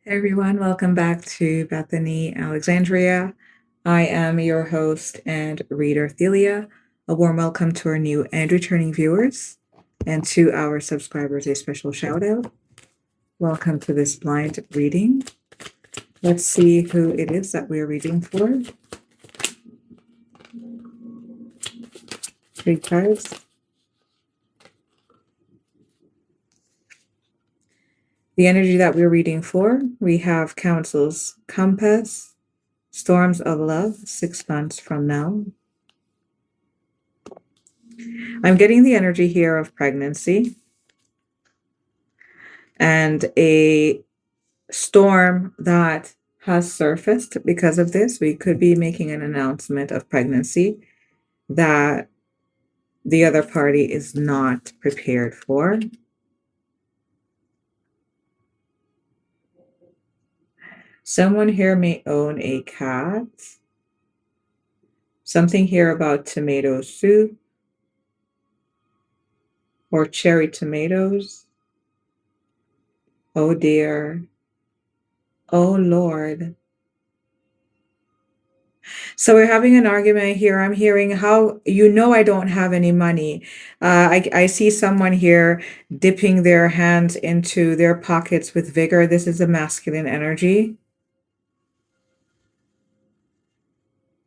Hey everyone, welcome back to Bethany Alexandria. I am your host and reader, Thelia. A warm welcome to our new and returning viewers, and to our subscribers, a special shout out. Welcome to this blind reading. Let's see who it is that we're reading for. 3 cards. The energy that we're reading for, we have Council's Compass, Storms of Love, 6 months from now. I'm getting the energy here of pregnancy and a storm that has surfaced because of this. We could be making an announcement of pregnancy that the other party is not prepared for. Someone here may own a cat. Something here about tomato soup or cherry tomatoes. Oh dear. Oh Lord. So we're having an argument here. I'm hearing how I don't have any money. I see someone here dipping their hands into their pockets with vigor. This is a masculine energy.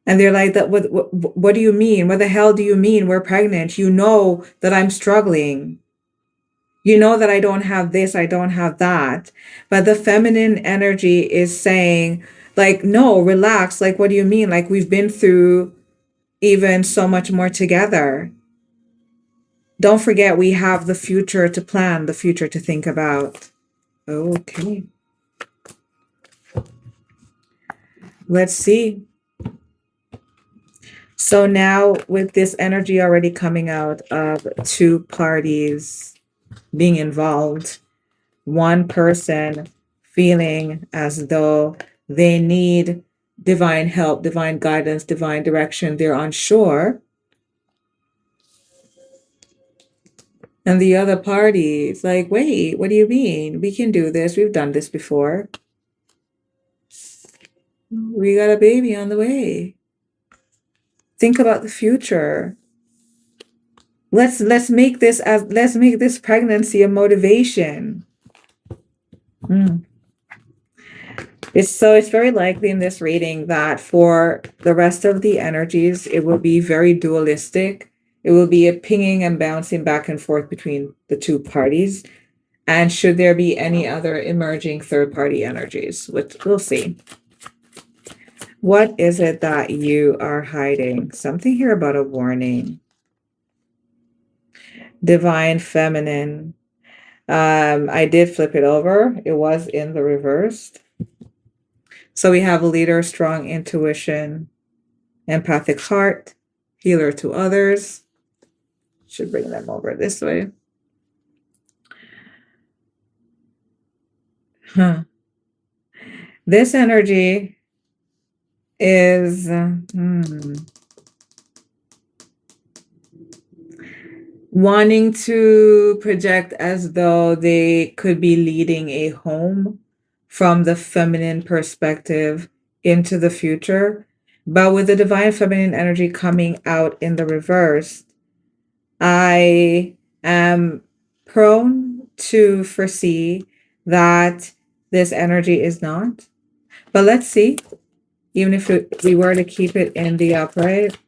And they're like, that. What do you mean? What the hell do you mean? We're pregnant. You know that I'm struggling. You know that I don't have this, I don't have that. But the feminine energy is saying, like, no, relax. Like, what do you mean? Like, we've been through even so much more together. Don't forget, we have the future to plan, the future to think about. Okay. Let's see. So now, with this energy already coming out of 2 parties being involved, one person feeling as though they need divine help, divine guidance, divine direction, they're unsure. And the other party is like, wait, what do you mean? We can do this. We've done this before. We got a baby on the way. Think about the future. Let's make this pregnancy a motivation. It's very likely in this reading that for the rest of the energies, it will be very dualistic. It will be a pinging and bouncing back and forth between the 2 parties. And should there be any other emerging third-party energies, which we'll see. What is it that you are hiding? Something here about a warning. Divine feminine. I did flip it over. It was in the reversed. So we have a leader, strong intuition, empathic heart, healer to others. Should bring them over this way. This energy is wanting to project as though they could be leading a home from the feminine perspective into the future. But with the divine feminine energy coming out in the reverse, I am prone to foresee that this energy is not. But let's see, even if we were to keep it in the upright,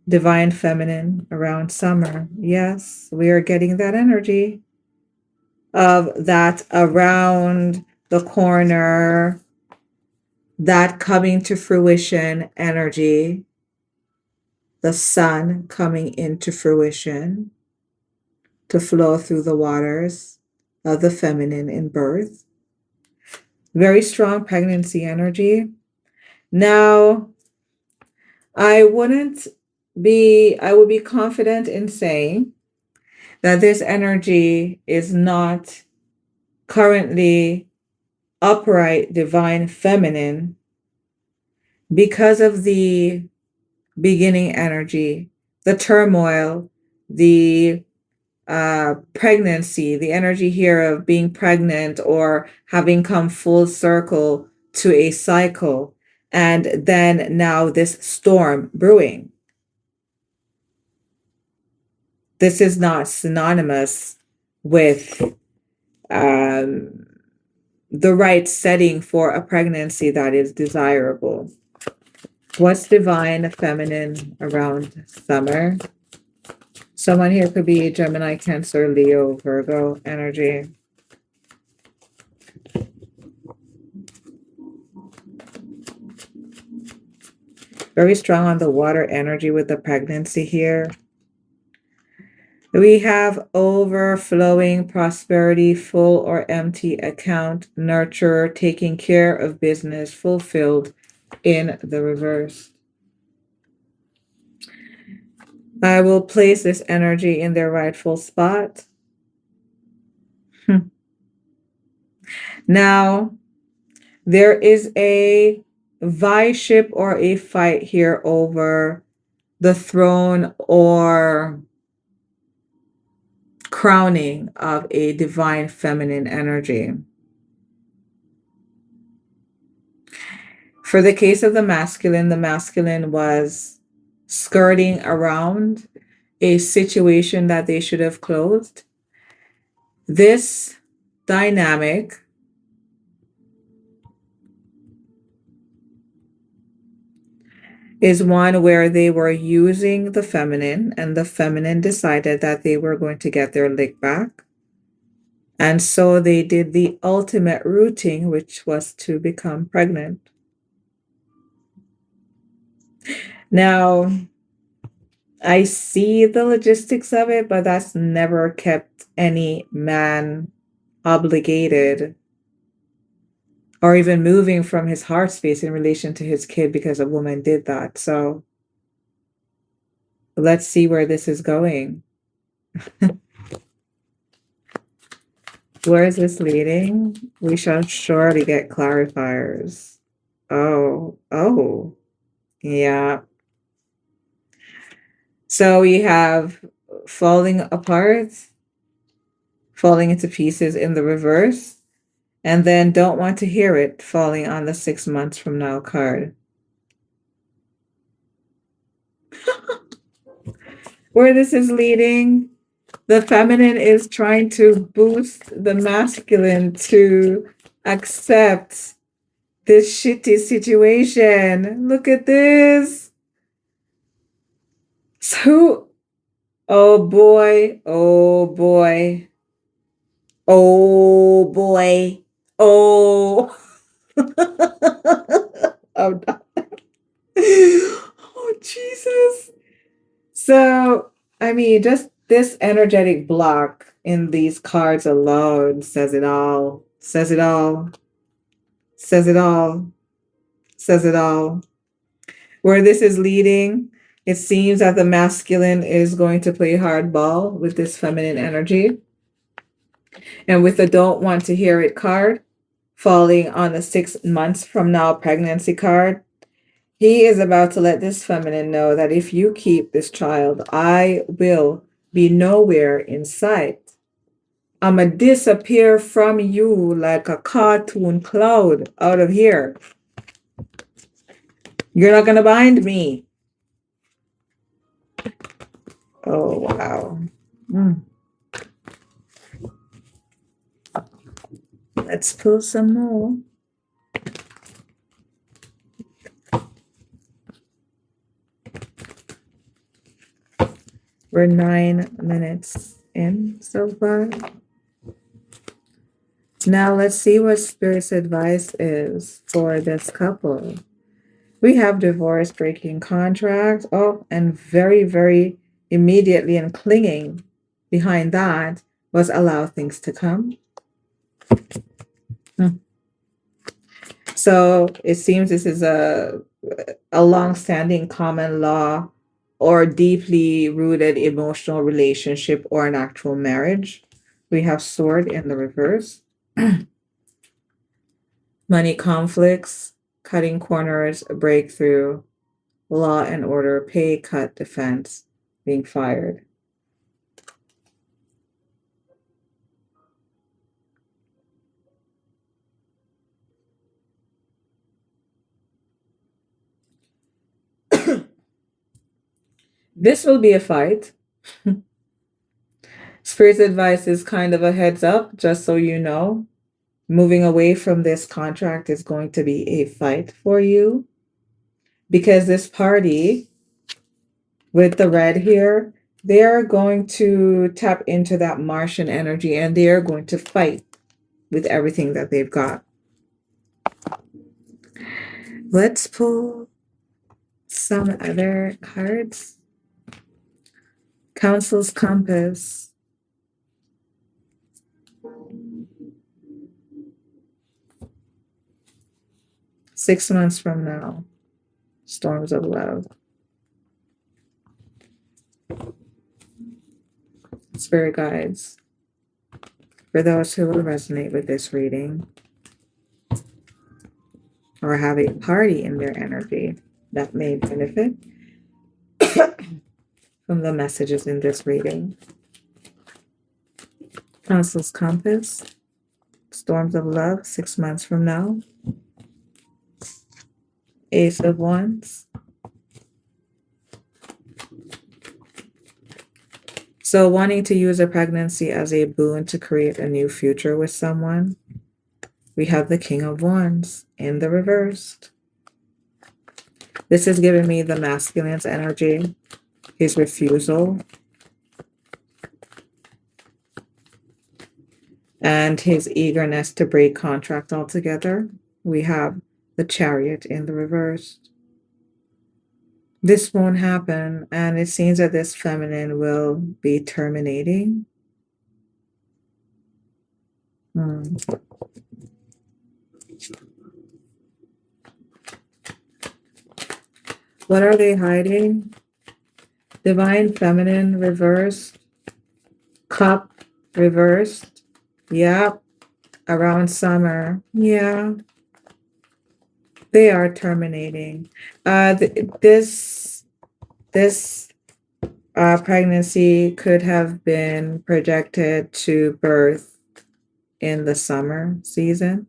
divine feminine around summer. Yes, we are getting that energy of that around the corner, that coming to fruition energy, the sun coming into fruition to flow through the waters of the feminine in birth. Very strong pregnancy energy. Now, I would be confident in saying that this energy is not currently upright, divine, feminine because of the beginning energy, the turmoil, the pregnancy, the energy here of being pregnant or having come full circle to a cycle, and then now this storm brewing. This is not synonymous with um, the right setting for a pregnancy that is desirable. What's divine feminine around summer? Someone here could be Gemini, Cancer, Leo, Virgo energy. Very strong on the water energy with the pregnancy here. We have overflowing prosperity, full or empty account, nurture, taking care of business, fulfilled in the reverse. I will place this energy in their rightful spot. Now, there is a vieship or a fight here over the throne or crowning of a divine feminine energy. For the case of the masculine was skirting around a situation that they should have closed. This dynamic is one where they were using the feminine, and the feminine decided that they were going to get their lick back. And so they did the ultimate rooting, which was to become pregnant. Now, I see the logistics of it, but that's never kept any man obligated or even moving from his heart space in relation to his kid because a woman did that. So let's see where this is going. Where is this leading? We shall surely get clarifiers. Oh, yeah. So we have falling apart, falling into pieces in the reverse, and then don't want to hear it falling on the 6 months from now card. Where this is leading, the feminine is trying to boost the masculine to accept this shitty situation. Look at this. So, oh boy, oh boy, oh boy, oh. Oh, no. Oh, Jesus. So, I mean, just this energetic block in these cards alone says it all, says it all, says it all, says it all. Where this is leading, it seems that the masculine is going to play hardball with this feminine energy. And with the don't want to hear it card falling on the 6 months from now pregnancy card, he is about to let this feminine know that if you keep this child, I will be nowhere in sight. I'ma disappear from you like a cartoon cloud out of here. You're not gonna bind me. Oh, wow. Let's pull some more. We're 9 minutes in so far. Now let's see what Spirit's advice is for this couple. We have divorce, breaking contract. Oh, and very, very immediately and clinging behind that was allow things to come. So it seems this is a long-standing common law or deeply rooted emotional relationship or an actual marriage. We have sword in the reverse. Money conflicts, cutting corners, breakthrough, law and order, pay, cut, defense, being fired. This will be a fight. Spirit's advice is kind of a heads up, just so you know. Moving away from this contract is going to be a fight for you because this party with the red here, they are going to tap into that Martian energy and they are going to fight with everything that they've got. Let's pull some other cards. Council's Compass. Six months from now. Storms of Love. Spirit guides. For those who will resonate with this reading or have a party in their energy that may benefit from the messages in this reading. Council's Compass. Storms of Love, 6 months from now. Ace of Wands. So wanting to use a pregnancy as a boon to create a new future with someone. We have the King of Wands in the reversed. This is giving me the masculine's energy, his refusal, and his eagerness to break contract altogether. We have the Chariot in the reversed. This won't happen, and it seems that this feminine will be terminating. What are they hiding? Divine Feminine reversed. Cup reversed. Yep. Around summer. Yeah. They are terminating. This pregnancy could have been projected to birth in the summer season.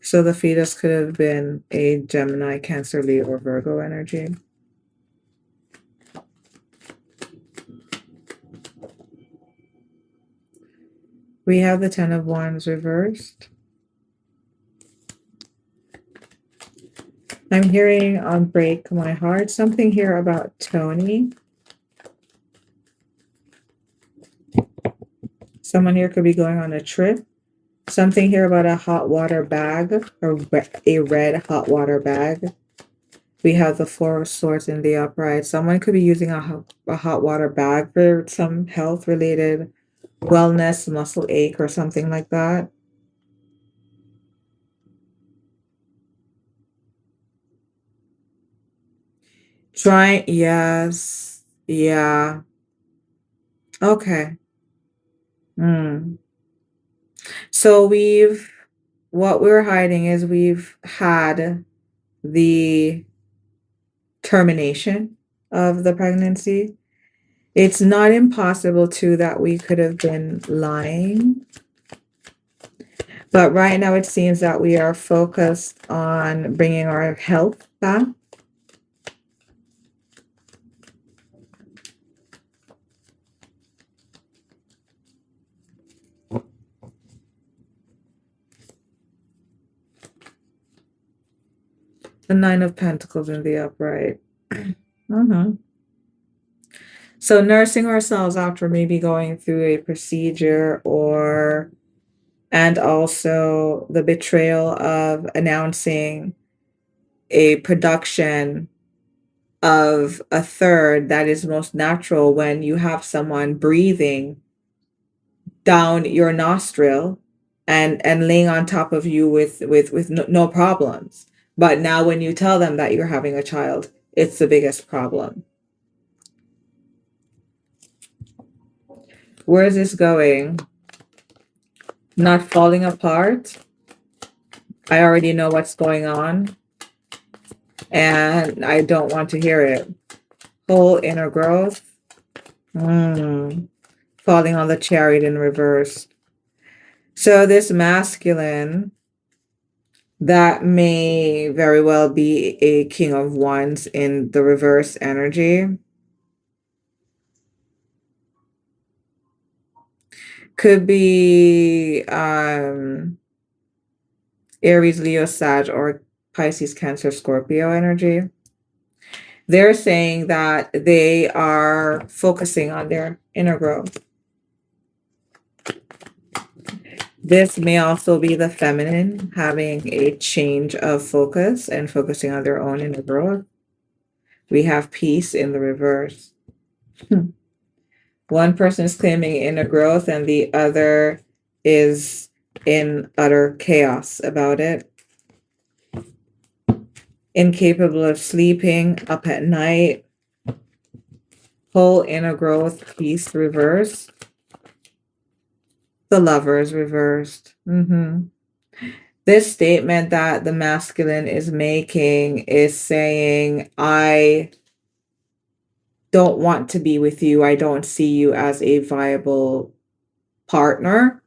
So the fetus could have been a Gemini, Cancer, Leo, or Virgo energy. We have the Ten of Wands reversed. I'm hearing on Break My Heart something here about Tony. Someone here could be going on a trip. Something here about a hot water bag or a red hot water bag. We have the Four of Swords in the upright. Someone could be using a hot water bag for some health related wellness, muscle ache, or something like that. Yes. Yeah. Okay. So what we're hiding is we've had the termination of the pregnancy. It's not impossible too that we could have been lying. But right now it seems that we are focused on bringing our health back. The Nine of Pentacles in the upright. So nursing ourselves after maybe going through a procedure and also the betrayal of announcing a production of a third that is most natural when you have someone breathing down your nostril and laying on top of you with no problems. But now when you tell them that you're having a child, it's the biggest problem. Where is this going? Not falling apart. I already know what's going on. And I don't want to hear it. Whole inner growth. Falling on the Chariot in reverse. So this masculine That may very well be a King of Wands in the reverse energy. Could be Aries, Leo, Sag, or Pisces, Cancer, Scorpio energy. They're saying that they are focusing on their inner growth. This may also be the feminine having a change of focus and focusing on their own inner growth. We have peace in the reverse. One person is claiming inner growth and the other is in utter chaos about it. Incapable of sleeping, up at night, whole inner growth, peace reverse. The Lovers reversed. This statement that the masculine is making is saying, I don't want to be with you. I don't see you as a viable partner,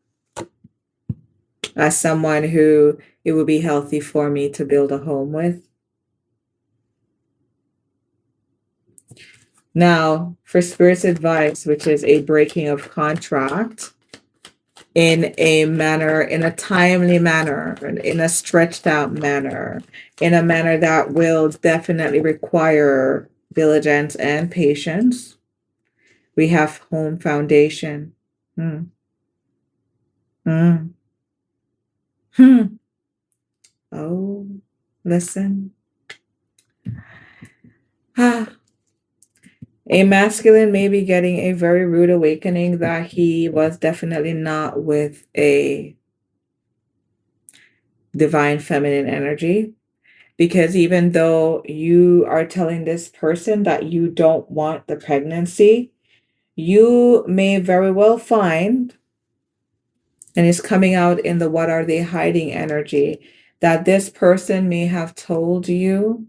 as someone who it would be healthy for me to build a home with. Now, for Spirit's advice, which is a breaking of contract in a manner, in a timely manner, in a stretched out manner, in a manner that will definitely require diligence and patience. We have home foundation. Hmm. Hmm. Hmm. Oh, listen. Ah. A masculine may be getting a very rude awakening that he was definitely not with a divine feminine energy. Because even though you are telling this person that you don't want the pregnancy, you may very well find, and it's coming out in the what are they hiding energy, that this person may have told you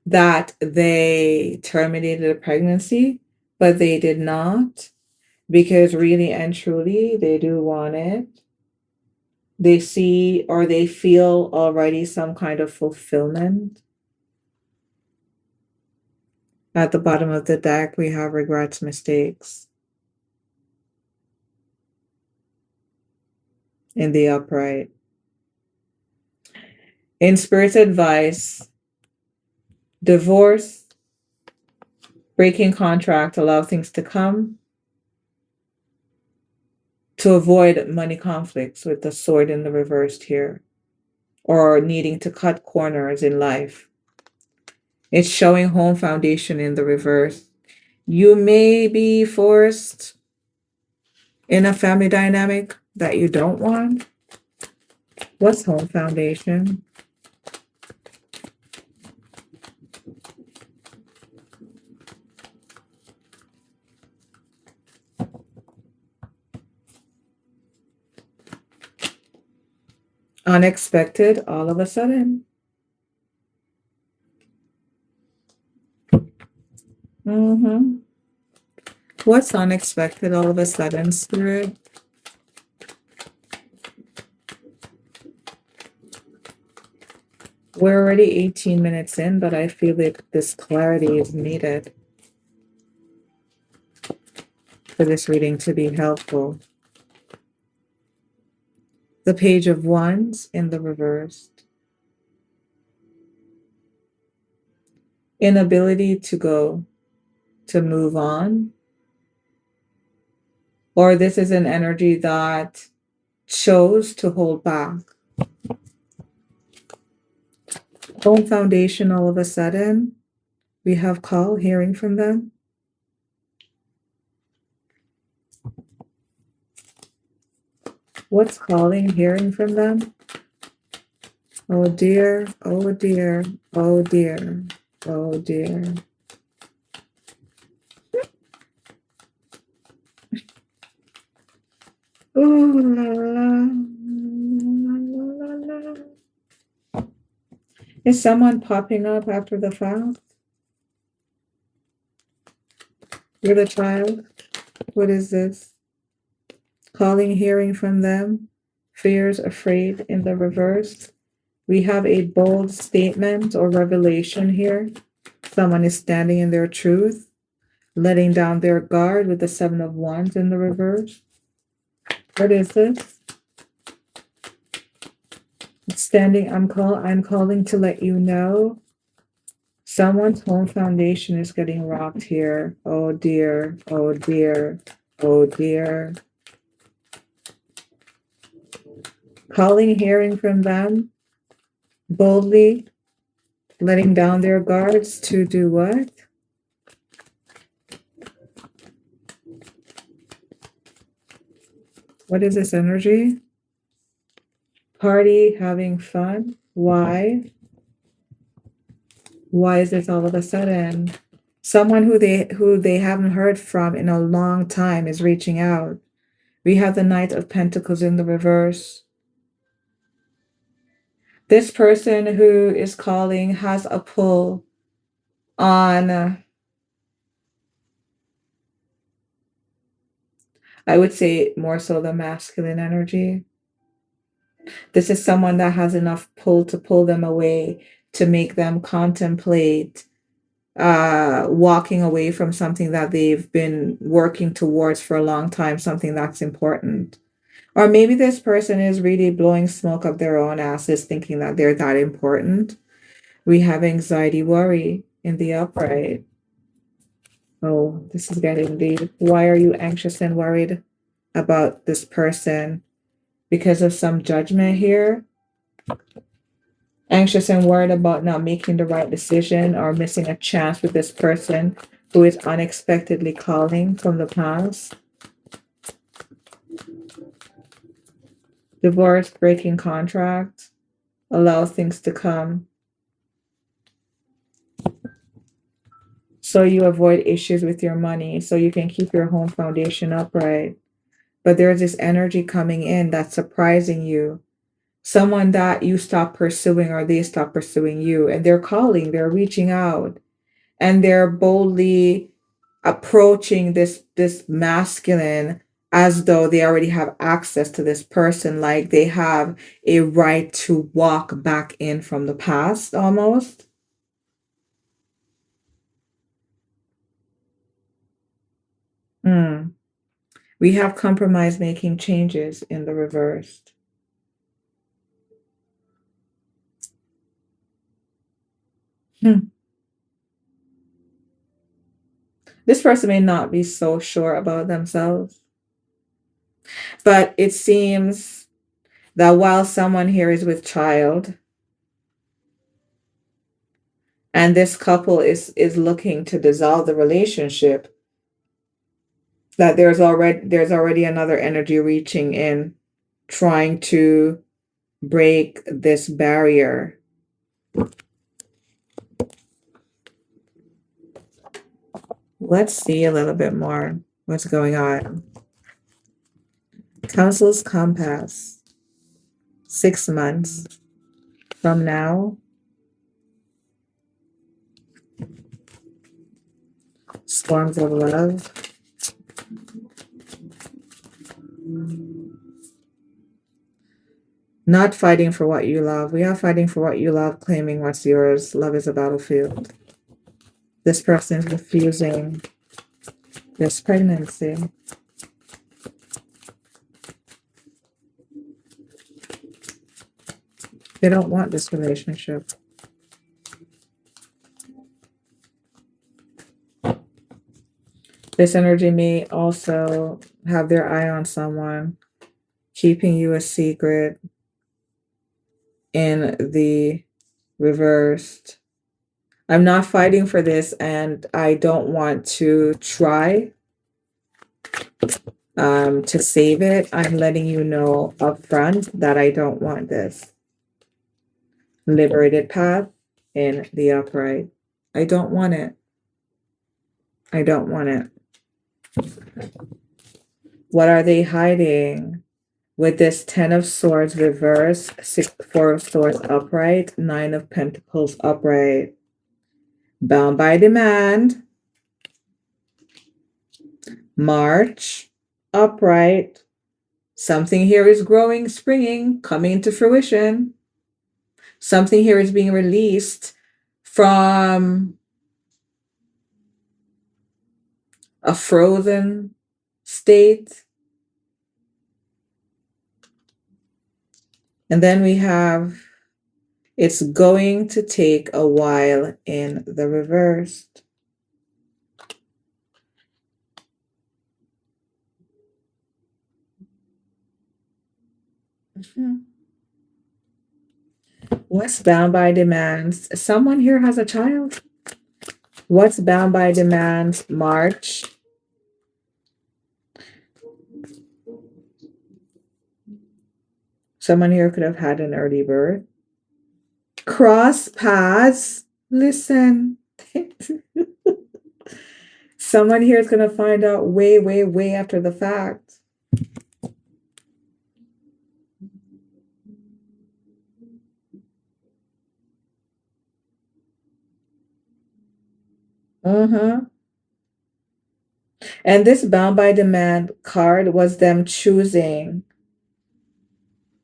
that they terminated a pregnancy, but they did not, because really and truly they do want it. They see or they feel already some kind of fulfillment. At the bottom of the deck, we have regrets, mistakes. In the upright. In Spirit's advice, divorce, breaking contract, allow things to come, to avoid money conflicts with the sword in the reversed here, or needing to cut corners in life. It's showing home foundation in the reverse. You may be forced in a family dynamic that you don't want. What's home foundation? Unexpected, all of a sudden. What's unexpected all of a sudden, Spirit? We're already 18 minutes in, but I feel that this clarity is needed for this reading to be helpful. The Page of Wands in the reversed. Inability to go, to move on. Or this is an energy that chose to hold back. Home foundation, all of a sudden, we have call, hearing from them. What's calling, hearing from them? Oh dear, oh dear, oh dear, oh dear. Ooh la la, la la la la. Is someone popping up after the fact? You're the child? What is this? Calling, hearing from them. Fears, afraid in the reverse. We have a bold statement or revelation here. Someone is standing in their truth, letting down their guard with the Seven of Wands in the reverse. What is this? Standing, I'm calling to let you know someone's home foundation is getting rocked here. Oh dear, oh dear, oh dear. Calling, hearing from them, boldly letting down their guards to do what? What is this energy? Party, having fun. Why? Why is this all of a sudden? Someone who they haven't heard from in a long time is reaching out. We have the Knight of Pentacles in the reverse. This person who is calling has a pull on, I would say more so the masculine energy. This is someone that has enough pull to pull them away, to make them contemplate walking away from something that they've been working towards for a long time, something that's important. Or maybe this person is really blowing smoke up their own asses, thinking that they're that important. We have anxiety, worry in the upright. Oh, this is getting deep. Why are you anxious and worried about this person? Because of some judgment here? Anxious and worried about not making the right decision or missing a chance with this person who is unexpectedly calling from the past? Divorce, breaking contract, allow things to come. So you avoid issues with your money, so you can keep your home foundation upright. But there's this energy coming in that's surprising you. Someone that you stop pursuing or they stop pursuing you, and they're calling, they're reaching out, and they're boldly approaching this masculine as though they already have access to this person, like they have a right to walk back in from the past almost. Hmm. We have compromise making changes in the reversed. Hmm. This person may not be so sure about themselves, but it seems that while someone here is with child and this couple is looking to dissolve the relationship, that there's already another energy reaching in, trying to break this barrier. Let's see a little bit more what's going on. Council's compass. 6 months from now. Storms of love. Not fighting for what you love. We are fighting for what you love, claiming what's yours. Love is a battlefield. This person is refusing this pregnancy. They don't want this relationship. This energy may also have their eye on someone, keeping you a secret in the reversed. I'm not fighting for this, and I don't want to try to save it. I'm letting you know upfront that I don't want this. Liberated path in the upright. I don't want it. I don't want it. What are they hiding? With this 10 of Swords reverse, 4 of Swords upright, 9 of Pentacles upright. Bound by demand. March upright. Something here is growing, springing, coming to fruition. Something here is being released from a frozen state. And then we have it's going to take a while in the reversed. Mhm. What's bound by demands? Someone here has a child. What's bound by demands? March. Someone here could have had an early birth. Cross paths. Listen. Someone here is going to find out way, way, way after the fact. Mm-hmm. And this bound by demand card was them choosing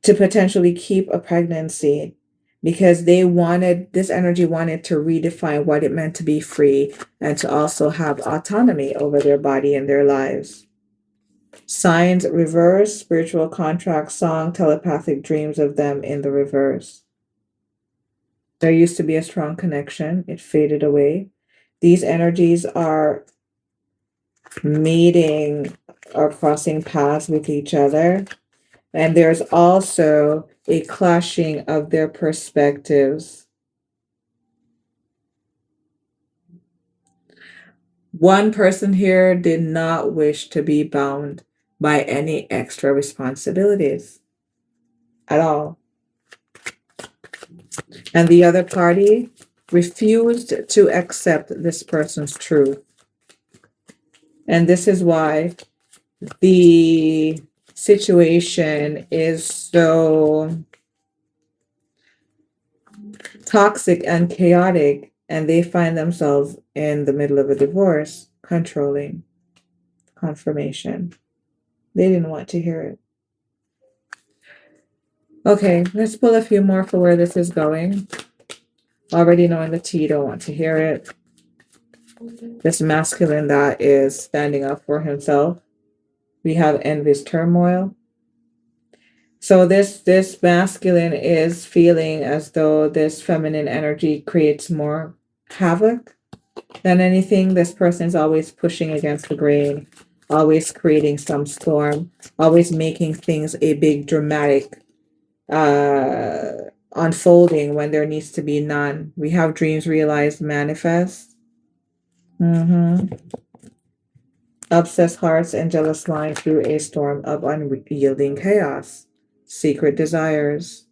to potentially keep a pregnancy because they wanted this energy wanted to redefine what it meant to be free and to also have autonomy over their body and their lives. Signs reverse, spiritual contract, song, telepathic dreams of them in the reverse. There used to be a strong connection, it faded away. These energies are meeting or crossing paths with each other. And there's also a clashing of their perspectives. One person here did not wish to be bound by any extra responsibilities at all. And the other party refused to accept this person's truth. And this is why the situation is so toxic and chaotic, and they find themselves in the middle of a divorce, controlling, confirmation. They didn't want to hear it. Okay, let's pull a few more for where this is going. Already knowing the T, don't want to hear it. This masculine that is standing up for himself. We have envious turmoil. So this masculine is feeling as though this feminine energy creates more havoc than anything. This person is always pushing against the grain, always creating some storm, always making things a big dramatic unfolding when there needs to be none. We have dreams realized manifest. Mm-hmm. Obsessed hearts and jealous minds through a storm of unyielding chaos. Secret desires.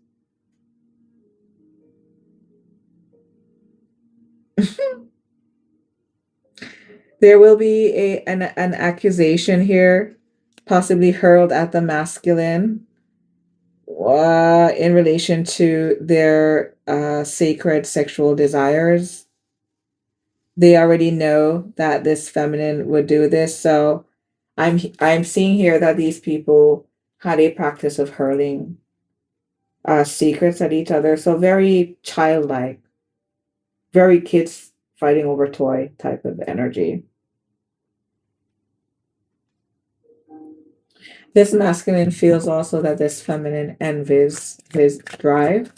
There will be an accusation here, possibly hurled at the masculine in relation to their sacred sexual desires. They already know that this feminine would do this, so I'm seeing here that these people had a practice of hurling secrets at each other, so very childlike, very kids fighting over toy type of energy. This masculine feels also that this feminine envies his drive.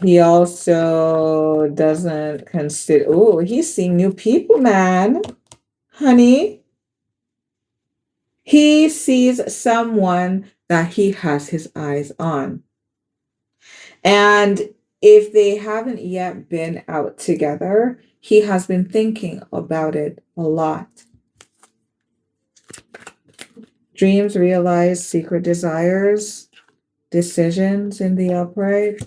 He also doesn't consider, oh, he's seeing new people, man. Honey. He sees someone that he has his eyes on. And if they haven't yet been out together, he has been thinking about it a lot. Dreams realized, secret desires, decisions in the upright,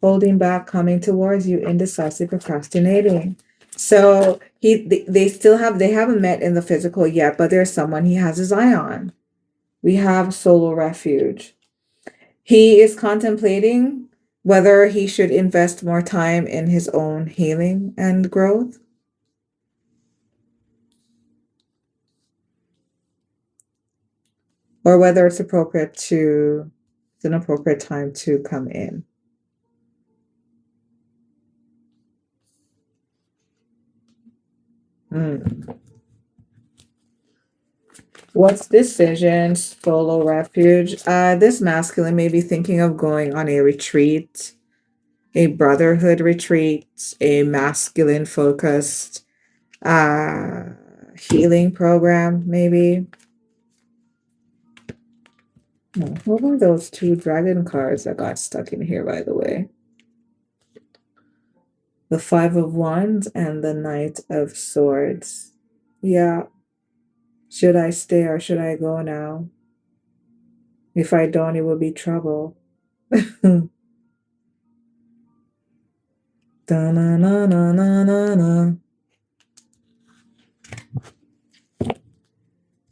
holding back, coming towards you, indecisive, procrastinating. So they haven't met in the physical yet, but there's someone he has his eye on. We have solo refuge. He is contemplating whether he should invest more time in his own healing and growth. or whether it's an appropriate time to come in. Mm. What's decision, solo refuge? This masculine may be thinking of going on a retreat, a brotherhood retreat, a masculine focused uh, healing program, maybe. Oh, what were those two dragon cards that got stuck in here, by the way? The Five of Wands and the Knight of Swords. Yeah. Should I stay or should I go now? If I don't, it will be trouble. Da-na-na-na-na-na-na.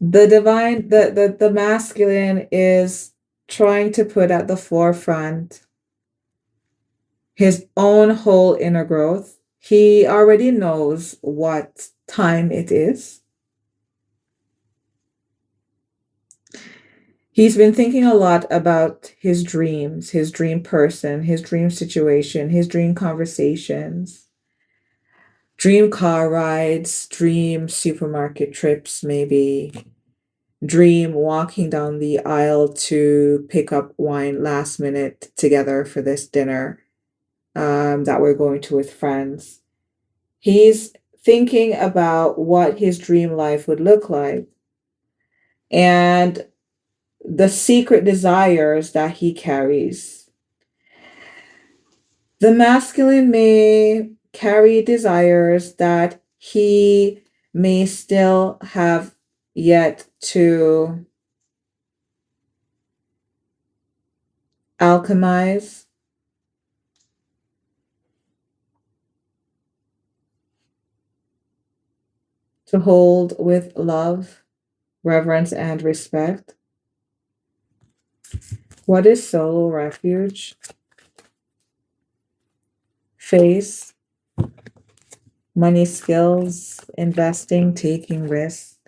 The masculine is trying to put at the forefront his own whole inner growth. He already knows what time it is. He's been thinking a lot about his dreams, his dream person, his dream situation, his dream conversations, dream car rides, dream supermarket trips, maybe dream walking down the aisle to pick up wine last minute together for this dinner that we're going to with friends. He's thinking about what his dream life would look like and the secret desires that he carries. The masculine may carry desires that he may still have yet to alchemize, to hold with love, reverence, and respect. What is solo refuge? Face, money skills, investing, taking risks,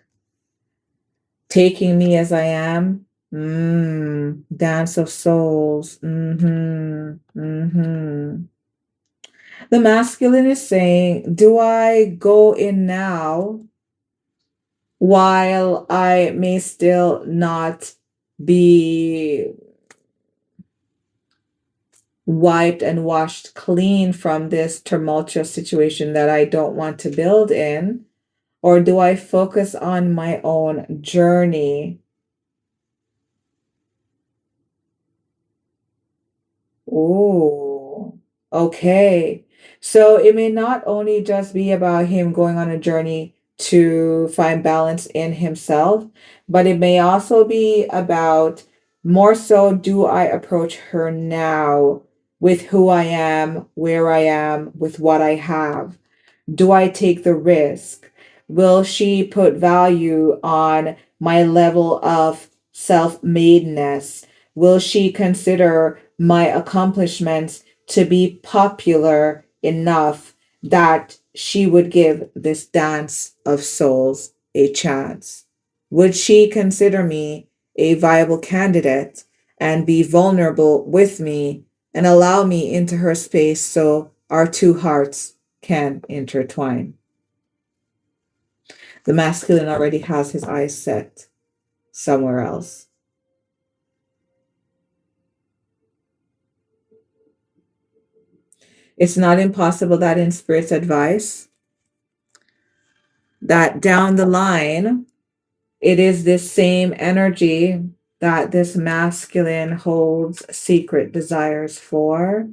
taking me as I am. Dance of souls. The masculine is saying, do I go in now while I may still not be wiped and washed clean from this tumultuous situation that I don't want to build in? Or do I focus on my own journey? Oh, okay. So it may not only just be about him going on a journey to find balance in himself, but it may also be about more so, do I approach her now with who I am, where I am, with what I have? Do I take the risk? Will she put value on my level of self madeness? Will she consider my accomplishments to be popular enough that she would give this dance of souls a chance? Would she consider me a viable candidate and be vulnerable with me and allow me into her space so our two hearts can intertwine? The masculine already has his eyes set somewhere else. It's not impossible that in Spirit's advice, that down the line, it is this same energy that this masculine holds secret desires for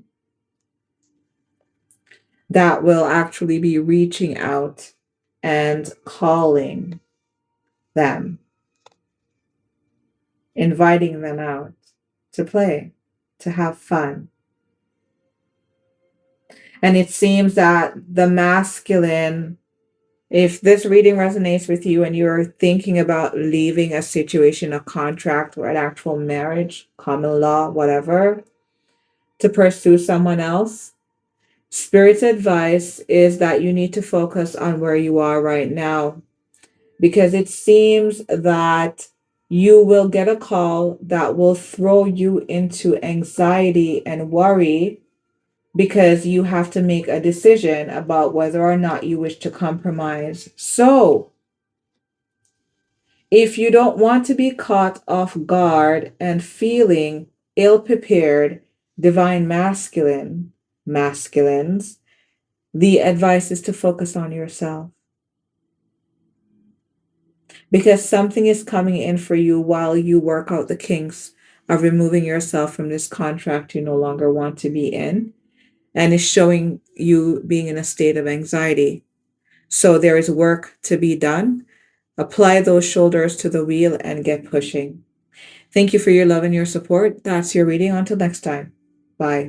that will actually be reaching out and calling them, inviting them out to play, to have fun. And it seems that the masculine, if this reading resonates with you and you're thinking about leaving a situation, a contract, or an actual marriage, common law, whatever, to pursue someone else, Spirit's advice is that you need to focus on where you are right now, because it seems that You will get a call that will throw you into anxiety and worry because you have to make a decision about whether or not you wish to compromise. So, if you don't want to be caught off guard and feeling ill prepared, divine masculines, the advice is to focus on yourself because something is coming in for you while you work out the kinks of removing yourself from this contract you no longer want to be in, and is showing you being in a state of anxiety. So there is work to be done. Apply those shoulders to the wheel and get pushing. Thank you for your love and your support. That's your reading. Until next time. Bye.